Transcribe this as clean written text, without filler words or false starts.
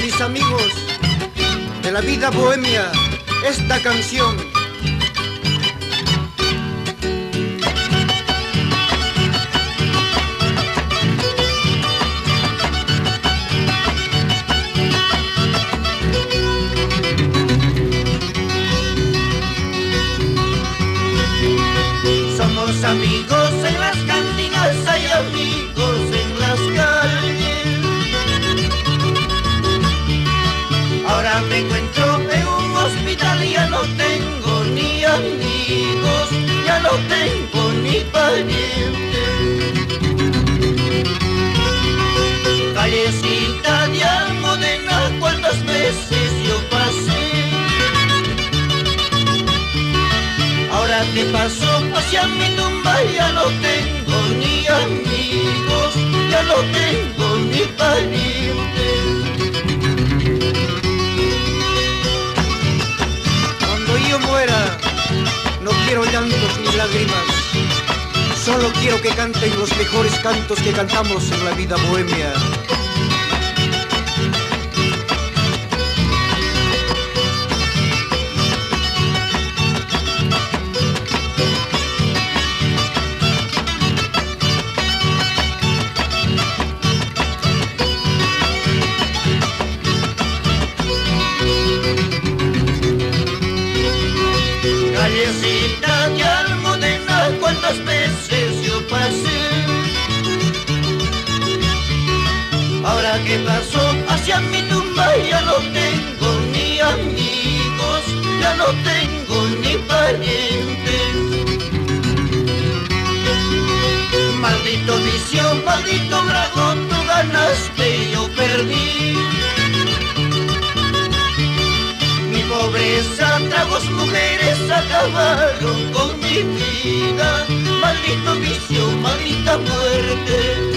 mis amigos de la vida bohemia esta canción. Somos amigos en las cantinas, hay amigos en las calles. Ahora me encuentro en un hospital y ya no tengo ni amigos, ya no tengo ni parientes. Callecita de Almudena, cuántas veces yo pasé. Ahora que paso hacia mi tumba ya no tengo ni amigos, ya no tengo ni parientes. Cuando yo muera no quiero llantos ni lágrimas, solo quiero que canten los mejores cantos que cantamos en la vida bohemia. Callecita de Almudena, cuántas veces yo pasé. Ahora que paso hacia mi tumba ya no tengo ni amigos, ya no tengo ni parientes. Maldito vicio, maldito brazo, tú ganaste, yo perdí. Mi pobreza, tragos, mujeres acabaron con mi vida. Maldito vicio, maldita muerte.